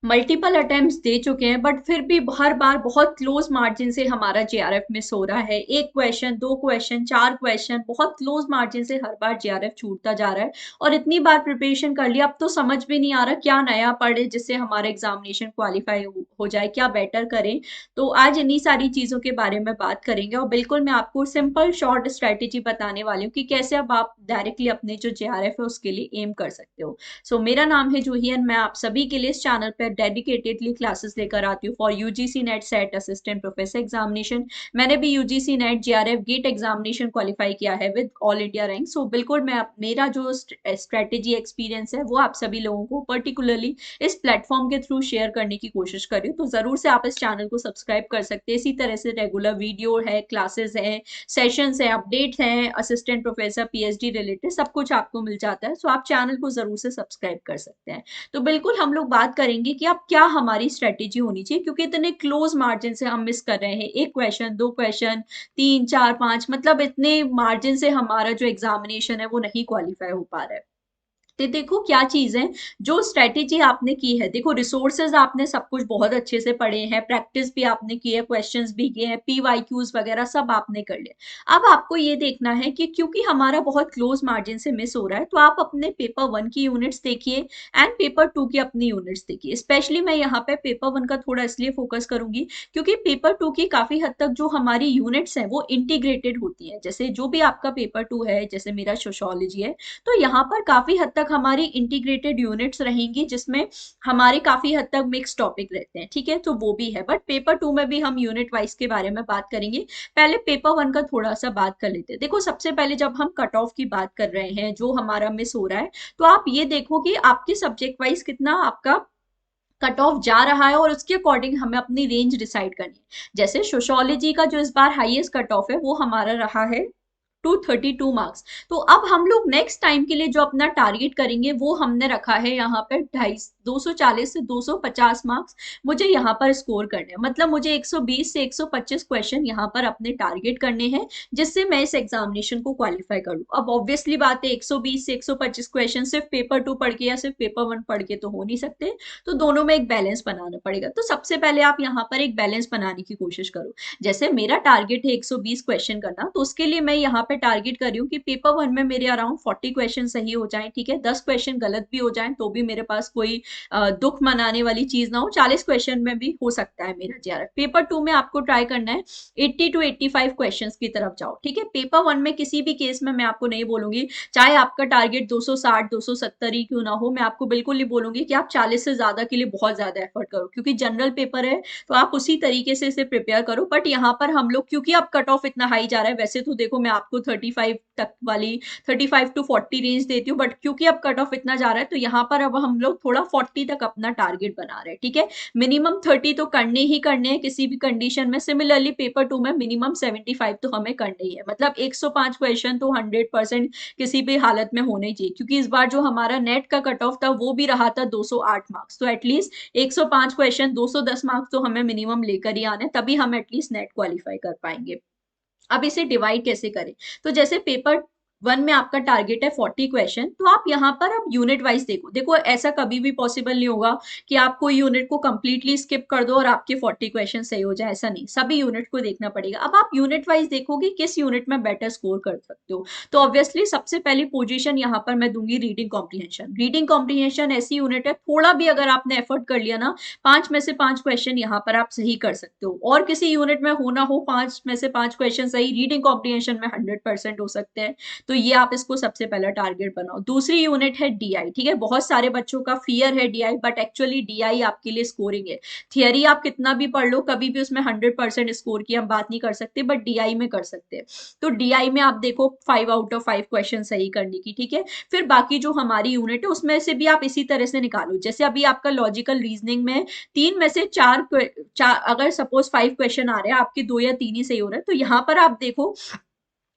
Multiple attempts दे चुके हैं, but फिर भी हर बार बहुत क्लोज मार्जिन से हमारा जेआरएफ मिस हो रहा है। एक क्वेश्चन, दो क्वेश्चन, चार क्वेश्चन, बहुत क्लोज मार्जिन से हर बार जेआरएफ छूटता जा रहा है। और इतनी बार प्रिपरेशन कर लिया, अब तो समझ भी नहीं आ रहा क्या नया पढ़े जिससे हमारा एग्जामिनेशन क्वालिफाई हो जाए, क्या बेटर करें। तो आज इन्हीं सारी चीजों के बारे में बात करेंगे, और बिल्कुल मैं आपको सिंपल शॉर्ट स्ट्रेटेजी बताने वाली हूँ कि कैसे अब आप डायरेक्टली अपने जो जेआरएफ है उसके लिए एम कर सकते हो। मेरा नाम है जूही एंड मैं आप सभी के लिए इस चैनल पर डेडिकेटेडली क्लासेस लेकर आती हूँ for UGC NET SET assistant professor examination. मैंने भी UGC NET JRF GATE examination qualify किया है विद ऑल इंडिया रैंक। बिल्कुल मैं मेरा जो स्ट्रेटेजी एक्सपीरियंस है वो आप सभी लोगों को पर्टिकुलरली इस प्लेटफॉर्म के थ्रू शेयर करने की कोशिश कर रही हूँ। तो जरूर से आप इस चैनल को सब्सक्राइब कर सकते हैं। इसी तरह से रेगुलर वीडियो है, क्लासेस है, सेशंस है, अपडेट्स हैं, असिस्टेंट प्रोफेसर पीएचडी रिलेटेड सब कुछ आपको मिल जाता है। आप चैनल को जरूर से सब्सक्राइब कर सकते हैं। तो बिल्कुल हम लोग बात करेंगे कि अब क्या हमारी स्ट्रेटेजी होनी चाहिए, क्योंकि इतने क्लोज मार्जिन से हम मिस कर रहे हैं। एक क्वेश्चन, दो क्वेश्चन, तीन, चार, पांच, मतलब इतने मार्जिन से हमारा जो एग्जामिनेशन है वो नहीं क्वालिफाई हो पा रहा है। तो देखो क्या चीज है जो स्ट्रेटेजी आपने की है। देखो रिसोर्सेज आपने सब कुछ बहुत अच्छे से पढ़े हैं, प्रैक्टिस भी आपने की है, क्वेश्चंस भी किए हैं, पीवाईक्यूज वगैरह सब आपने कर लिया। अब आपको ये देखना है कि क्योंकि हमारा बहुत क्लोज मार्जिन से मिस हो रहा है, तो आप अपने पेपर वन की यूनिट्स देखिए एंड पेपर टू की अपनी यूनिट्स देखिए। स्पेशली मैं यहाँ पे पेपर वन का थोड़ा इसलिए फोकस करूंगी क्योंकि पेपर टू की काफी हद तक जो हमारी यूनिट्स हैं वो इंटीग्रेटेड होती हैं। जैसे जो भी आपका पेपर टू है, जैसे मेरा सोशोलॉजी है, तो यहाँ पर काफी हद तक हमारी इंटीग्रेटेड यूनिट्स रहेंगी जिसमें हमारे काफी हद तक मिक्स टॉपिक रहते हैं। ठीक है, तो वो भी है, बट पेपर टू में भी हम यूनिट वाइज के बारे में बात करेंगे। पहले पेपर वन का थोड़ा सा बात कर लेते हैं। देखो सबसे पहले जब हम कट ऑफ की बात कर रहे हैं जो हमारा मिस हो रहा है, तो आप ये देखो कि आपके सब्जेक्ट वाइज कितना आपका कट ऑफ जा रहा है, और उसके अकॉर्डिंग हमें अपनी रेंज डिसाइड करनी है। जैसे सोशोलॉजी का जो इस बार हाईएस्ट कट ऑफ है वो हमारा रहा है 232 मार्क्स। तो अब हम लोग नेक्स्ट टाइम के लिए जो अपना टारगेट करेंगे वो हमने रखा है यहाँ पे 240 से 250 मार्क्स मुझे यहाँ पर स्कोर करने हैं। मतलब मुझे 120 से 125 क्वेश्चन यहाँ पर अपने टारगेट करने हैं जिससे मैं इस एग्जामिनेशन को क्वालिफाई कर लूँ। अब ऑब्वियसली बात है 120 से 125 क्वेश्चन सिर्फ पेपर टू पढ़ के या सिर्फ पेपर वन पढ़ के तो हो नहीं सकते, तो दोनों में एक बैलेंस बनाना पड़ेगा। तो सबसे पहले आप यहाँ पर एक बैलेंस बनाने की कोशिश करो। जैसे मेरा टारगेट है 120 क्वेश्चन करना, तो उसके लिए मैं यहाँ पे टारगेट कर रही हूँ कि पेपर वन में मेरे अराउंड 40 क्वेश्चन सही हो जाएं। ठीक है, 10 क्वेश्चन गलत भी हो जाएं तो भी मेरे पास कोई दुख मनाने वाली चीज ना हो। 40 क्वेश्चन में भी हो सकता है मेरा जेआरएफ। पेपर टू में आपको ट्राई करना है 80 टू 85 क्वेश्चन की तरफ जाओ। ठीक है, पेपर वन में किसी भी केस में मैं आपको नहीं बोलूंगी चाहे आपका टारगेट 260 270 ही क्यों ना हो, मैं आपको बिल्कुल नहीं बोलूंगी कि आप 40 से ज्यादा के लिए बहुत ज्यादा एफर्ट करो, क्योंकि जनरल पेपर है तो आप उसी तरीके से इसे प्रिपेयर करो। बट यहाँ पर हम लोग क्योंकि अब कट ऑफ इतना हाई जा रहा है, वैसे तो देखो मैं आपको 35 तक वाली 35 टू 40 रेंज देती हूँ, बट क्योंकि अब कट ऑफ इतना जा रहा है तो यहाँ पर अब हम लोग थोड़ा 40 तक अपना टारगेट बना रहे हैं। ठीक है, मिनिमम 30 तो करने ही करने हैं किसी भी कंडीशन में। सिमिलरली पेपर टू में मिनिमम 75 तो हमें करने ही है। मतलब 105 क्वेश्चन तो 100% किसी भी हालत में होने चाहिए, क्योंकि इस बार जो हमारा नेट का कट ऑफ था वो भी रहा था 208 मार्क्स। तो एटलीस्ट 105 क्वेश्चन 210 मार्क्स तो हमें मिनिमम लेकर ही आने, तभी हम एटलीस्ट नेट क्वालिफाई कर पाएंगे। अब इसे डिवाइड कैसे करें, तो जैसे पेपर वन में आपका टारगेट है 40 क्वेश्चन, तो आप यहाँ पर अब यूनिट वाइज देखो। देखो ऐसा कभी भी पॉसिबल नहीं होगा कि आप कोई यूनिट को कंप्लीटली स्किप कर दो और आपके 40 क्वेश्चन सही हो जाए, ऐसा नहीं, सभी यूनिट को देखना पड़ेगा। अब आप यूनिट वाइज देखोगे किस यूनिट में बेटर स्कोर कर सकते हो। तो ऑब्वियसली सबसे पहली पोजीशन यहाँ पर मैं दूंगी रीडिंग कॉम्प्रीहेंशन। रीडिंग कॉम्प्रीहेंशन ऐसी यूनिट है, थोड़ा भी अगर आपने एफर्ट कर लिया ना, 5 में से 5 क्वेश्चन यहाँ पर आप सही कर सकते हो। और किसी यूनिट में हो ना हो 5 में से 5 क्वेश्चन सही, रीडिंग कॉम्प्रीहेंशन में 100% हो सकते हैं। तो ये आप इसको सबसे पहला टारगेट बनाओ। दूसरी यूनिट है डीआई। ठीक है, बहुत सारे बच्चों का फियर है डीआई, बट एक्चुअली डीआई आपके लिए स्कोरिंग है। थियरी आप कितना भी पढ़ लो, कभी भी उसमें 100% स्कोर की हम बात नहीं कर सकते, बट डीआई में कर सकते हैं। तो डीआई में आप देखो 5 आउट ऑफ 5 क्वेश्चन सही करने की। ठीक है, फिर बाकी जो हमारी यूनिट है उसमें से भी आप इसी तरह से निकालो। जैसे अभी आपका लॉजिकल रीजनिंग में 3 में से 4 अगर सपोज 5 क्वेश्चन आ रहे हैं, आपके 2 या 3 ही सही हो रहे हैं, तो यहाँ पर आप देखो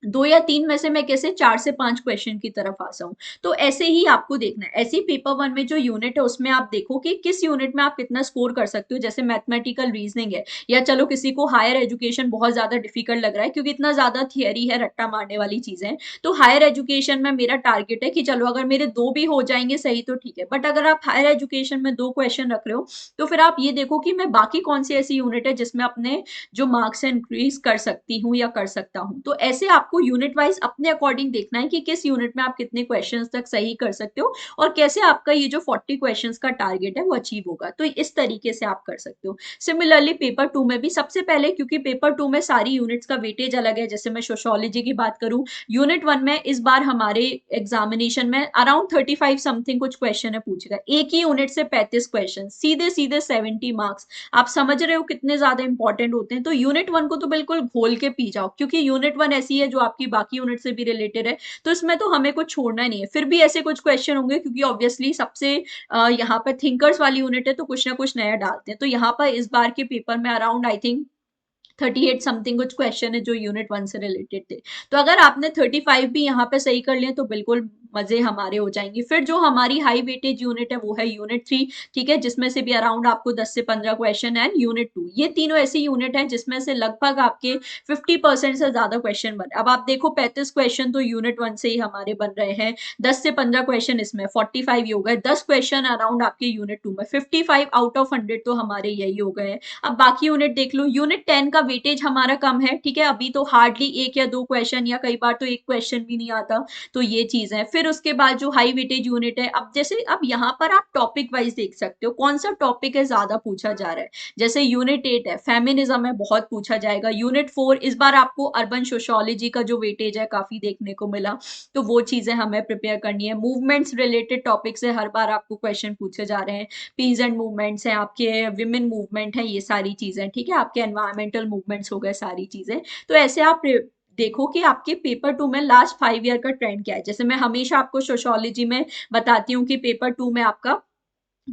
2 या 3 में से मैं कैसे 4 से 5 क्वेश्चन की तरफ आ जाऊँ। तो ऐसे ही आपको देखना है। ऐसे ही पेपर 1 में जो यूनिट है उसमें आप देखो कि किस यूनिट में आप कितना स्कोर कर सकते हो। जैसे मैथमेटिकल रीजनिंग है, या चलो किसी को हायर एजुकेशन बहुत ज़्यादा डिफिकल्ट लग रहा है क्योंकि इतना ज़्यादा थियरी है, रट्टा मारने वाली चीज़ें हैं। तो हायर एजुकेशन में मेरा टारगेट है कि चलो अगर मेरे 2 भी हो जाएँगे सही तो ठीक है। बट अगर आप हायर एजुकेशन में 2 क्वेश्चन रख रहे हो, तो फिर आप ये देखो कि मैं बाकी कौन-सी ऐसी यूनिट है जिसमें अपने जो मार्क्स है इंक्रीज कर सकती हूँ या कर सकता हूँ। तो ऐसे आपको यूनिट वाइज अपने अकॉर्डिंग देखना है कि किस यूनिट में आप कितने क्वेश्चंस तक सही कर सकते हो और कैसे आपका ये जो 40 क्वेश्चंस का टारगेट है वो अचीव होगा। तो इस तरीके से आप कर सकते हो। सिमिलरली पेपर 2 में भी सबसे पहले, क्योंकि पेपर 2 में सारी यूनिट्स का वेटेज अलग है, जैसे मैं सोशियोलॉजी की बात करूं, यूनिट 1 में इस बार हमारे एग्जामिनेशन में अराउंड 35 समथिंग कुछ क्वेश्चन है पूछेगा। एक ही यूनिट से 35 क्वेश्चन, सीधे सीधे 70 मार्क्स। आप समझ रहे हो कितने ज्यादा इंपॉर्टेंट होते हैं। तो यूनिट 1 को तो बिल्कुल घोल के पी जाओ, क्योंकि यूनिट 1 ऐसी है जो आपकी बाकी यूनिट से भी रिलेटेड है। तो इसमें तो हमें कुछ छोड़ना नहीं है। फिर भी ऐसे कुछ क्वेश्चन होंगे क्योंकि ऑब्वियसली सबसे यहाँ पर थिंकर्स वाली यूनिट है, तो कुछ ना कुछ नया डालते हैं। तो यहाँ पर इस बार के पेपर में अराउंड आई थिंक 38 समथिंग कुछ क्वेश्चन है जो यूनिट 1 से रिलेटेड थे। तो अगर आपने 35 भी यहाँ पे सही कर लिए तो बिल्कुल मजे हमारे हो जाएंगे। फिर जो हमारी हाई वेटेज यूनिट है वो है यूनिट 3, ठीक है, जिसमें से भी अराउंड आपको 10 से 15 क्वेश्चन है। यूनिट 2, ये तीनों ऐसी यूनिट है जिसमें से लगभग आपके 50% से ज्यादा क्वेश्चन बने। अब आप देखो 35 क्वेश्चन तो यूनिट 1 से ही हमारे बन रहे हैं, 10 से 15 क्वेश्चन इसमें 45 ही हो गए, 10 क्वेश्चन अराउंड आपके यूनिट 2 में, 55 आउट ऑफ 100 तो हमारे यही हो गए हैं। अब बाकी यूनिट देख लो। यूनिट 10 का वेटेज हमारा कम है, ठीक है, अभी तो हार्डली 1 या 2 क्वेश्चन, या कई बार तो 1 क्वेश्चन भी नहीं आता। तो ये चीज है। फिर उसके बाद जो हाई वेटेज यूनिट है, अब जैसे अब यहाँ पर आप टॉपिक वाइज देख सकते हो कौन सा टॉपिक है ज्यादा पूछा जा रहा है। जैसे यूनिट 8 है, फेमिनिज्म है, बहुत पूछा जाएगा। यूनिट 4 इस बार आपको अर्बन सोशियोलॉजी का जो वेटेज है काफी देखने को मिला, तो वो चीजें हमें प्रिपेयर करनी है। मूवमेंट्स रिलेटेड टॉपिक से हर बार आपको क्वेश्चन पूछे जा रहे हैं। पीजेंट मूवमेंट्स हैं आपके, विमेन मूवमेंट है, ये सारी चीजें, ठीक है, आपके एनवायरमेंटल मूवमेंट्स हो गए, सारी चीजें। तो ऐसे आप देखो कि आपके पेपर 2 में लास्ट 5 ईयर का ट्रेंड क्या है। जैसे मैं हमेशा आपको सोशियोलॉजी में बताती हूँ कि पेपर 2 में आपका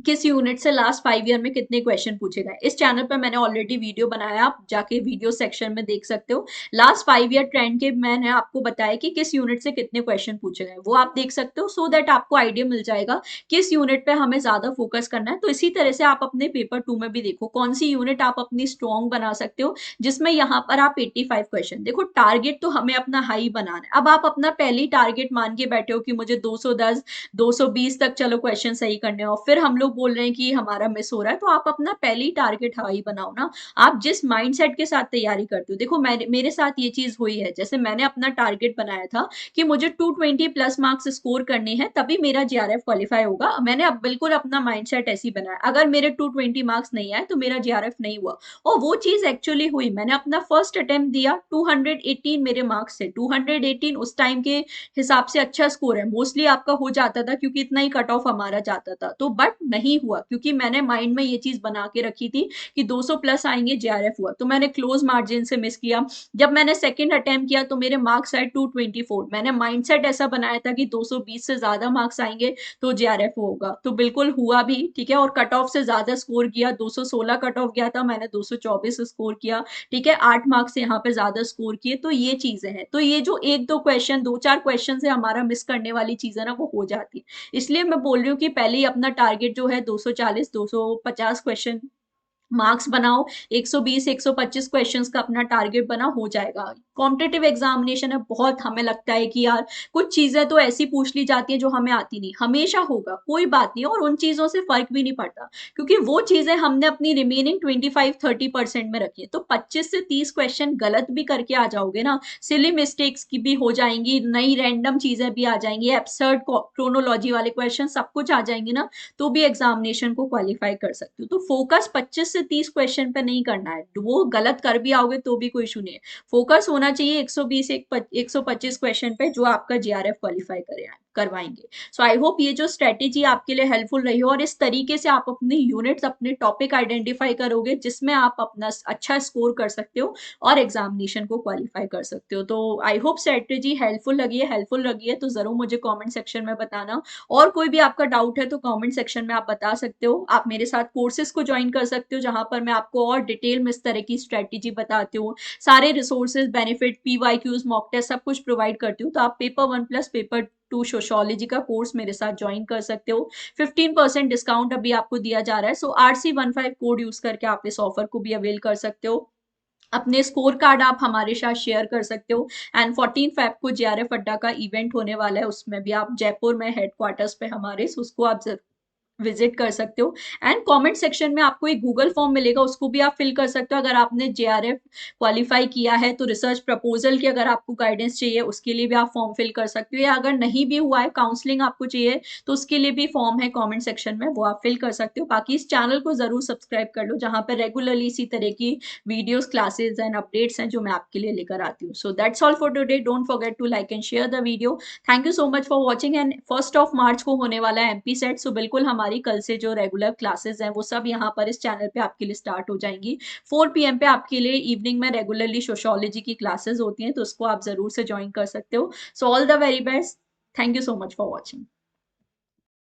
किस यूनिट से लास्ट 5 ईयर में कितने क्वेश्चन पूछे गए। इस चैनल पर मैंने ऑलरेडी वीडियो बनाया, आप जाके वीडियो सेक्शन में देख सकते हो। लास्ट 5 ईयर ट्रेंड के मैंने आपको बताया कि किस यूनिट से कितने क्वेश्चन पूछे गए, वो आप देख सकते हो, सो दैट आपको आइडिया मिल जाएगा किस यूनिट पे हमें ज्यादा फोकस करना है। तो इसी तरह से आप अपने पेपर 2 में भी देखो कौन सी यूनिट आप अपनी स्ट्रॉन्ग बना सकते हो, जिसमें यहाँ पर आप 85 क्वेश्चन देखो। टारगेट तो हमें अपना हाई बनाना है। अब आप अपना पहली टारगेट मान के बैठे हो कि मुझे 210 220 तक चलो क्वेश्चन सही करने हो, फिर हम लोग बोल रहे हैं कि हमारा मिस हो रहा है। तो आप अपना पहली टारगेट हाई बनाओ ना। आप जिस माइंडसेट के साथ तैयारी करते हो, देखो मेरे साथ ये चीज हुई है। जैसे मैंने अपना टारगेट बनाया था कि मुझे 220 प्लस मार्क्स स्कोर करने हैं तभी मेरा जीआरएफ क्वालिफाई होगा। मैंने अब बिल्कुल अपना माइंडसेट ऐसी बनाया, अगर मेरे 220 मार्क्स नहीं आए तो मेरा जीआरएफ नहीं हुआ। और वो चीज एक्चुअली हुई। मैंने अपना फर्स्ट अटेम्प्ट दिया, 218 मेरे मार्क्स से, 218 उस टाइम के हिसाब से अच्छा स्कोर है। मोस्टली आपका हो जाता था क्योंकि इतना ही कट ऑफ हमारा जाता था। तो बट नहीं हुआ क्योंकि मैंने माइंड में ये चीज बना के रखी थी कि 200 प्लस आएंगे, जेआरएफ हुआ। तो मैंने क्लोज मार्जिन से मिस किया। जब मैंने सेकंड अटेम्प्ट किया तो मेरे मार्क्स आए 224। मैंने माइंडसेट ऐसा बनाया था कि 220 से ज्यादा मार्क्स आएंगे तो जेआरएफ होगा, तो बिल्कुल हुआ भी, ठीक है। और कट ऑफ से ज्यादा स्कोर किया, 216 कट ऑफ गया था, मैंने 224 स्कोर किया, ठीक है, 8 मार्क्स से यहाँ पे ज्यादा स्कोर किए। तो ये चीजें हैं। तो ये जो एक दो क्वेश्चन, दो चार क्वेश्चन से हमारा मिस करने वाली चीज है ना, वो हो जाती है। इसलिए मैं बोल रही हूँ कि पहले ही अपना टारगेट जो है 240 250 क्वेश्चन मार्क्स बनाओ। 120 125 क्वेश्चंस का अपना टारगेट बना, हो जाएगा। कॉम्पिटिटिव एग्जामिनेशन है, बहुत हमें लगता है कि यार कुछ चीजें तो ऐसी पूछ ली जाती है जो हमें आती नहीं, हमेशा होगा, कोई बात नहीं। और उन चीजों से फर्क भी नहीं पड़ता क्योंकि वो चीजें हमने अपनी रिमेनिंग 25-30% में रखी है। तो 25 से 30 क्वेश्चन गलत भी करके आ जाओगे ना, सिली मिस्टेक्स की भी हो जाएंगी, नई रैंडम चीजें भी आ जाएंगी, एब्सर्ड क्रोनोलॉजी वाले क्वेश्चन सब कुछ आ जाएंगे ना, तो भी एग्जामिनेशन को क्वालिफाई कर सकते हो। तो फोकस 25 से 30 क्वेश्चन पे नहीं करना है। वो गलत कर भी आओगे तो भी कोई इशू नहीं है। फोकस होना चाहिए 120 125 क्वेश्चन पे जो आपका जीआरएफ क्वालिफाई करे करवाएंगे। सो आई होप ये जो स्ट्रेटेजी आपके लिए हेल्पफुल रही हो, और इस तरीके से आप अपनी यूनिट्स, अपने टॉपिक आइडेंटिफाई करोगे जिसमें आप अपना अच्छा स्कोर कर सकते हो और एग्जामिनेशन को क्वालिफाई कर सकते हो। तो आई होप स्ट्रेटेजी हेल्पफुल लगी है तो जरूर मुझे कमेंट सेक्शन में बताना। और कोई भी आपका डाउट है तो कमेंट सेक्शन में आप बता सकते हो। आप मेरे साथ कोर्सेज को ज्वाइन कर सकते हो जहां पर मैं आपको और डिटेल में इस तरह की स्ट्रेटेजी बताती हूँ, सारे resources, benefit, PYQs, mock test सब कुछ प्रोवाइड करती हूँ। तो आप पेपर 1 प्लस पेपर 2 सोशोलॉजी का कोर्स मेरे साथ ज्वाइन कर सकते हो। 15% डिस्काउंट अभी आपको दिया जा रहा है, सो RC15 कोड यूज करके आप इस ऑफर को भी अवेल कर सकते हो। अपने स्कोर कार्ड आप हमारे साथ शेयर कर सकते हो। एंड 14 फेब को JRF अड्डा का इवेंट होने वाला है, उसमें भी आप जयपुर में हेडक्वार्टर्स पे हमारे, so उसको आप विजिट कर सकते हो। एंड कमेंट सेक्शन में आपको एक गूगल फॉर्म मिलेगा, उसको भी आप फिल कर सकते हो। अगर आपने JRF क्वालिफाई किया है तो रिसर्च प्रपोजल की अगर आपको गाइडेंस चाहिए उसके लिए भी आप फॉर्म फिल कर सकते हो, या अगर नहीं भी हुआ है, काउंसलिंग आपको चाहिए, तो उसके लिए भी फॉर्म है कमेंट सेक्शन में, वो आप फिल कर सकते हो। बाकी इस चैनल को जरूर सब्सक्राइब कर लो, जहां पर रेगुलरली इसी तरह की वीडियोस, क्लासेस एंड अपडेट्स हैं जो मैं आपके लिए लेकर आती हूँ। So that's all for today, don't forget to like and share the video. Thank you so much for watching. And 1 March को होने वाला है MP सेट, सो बिल्कुल हमारी कल से जो रेगुलर क्लासेस हैं वो सब यहाँ पर इस चैनल पे आपके लिए स्टार्ट हो जाएंगी। 4 PM पे आपके लिए इवनिंग में रेगुलरली सोशोलॉजी की क्लासेस होती हैं, तो उसको आप जरूर से ज्वाइन कर सकते हो। So all the very best. Thank you so much for watching.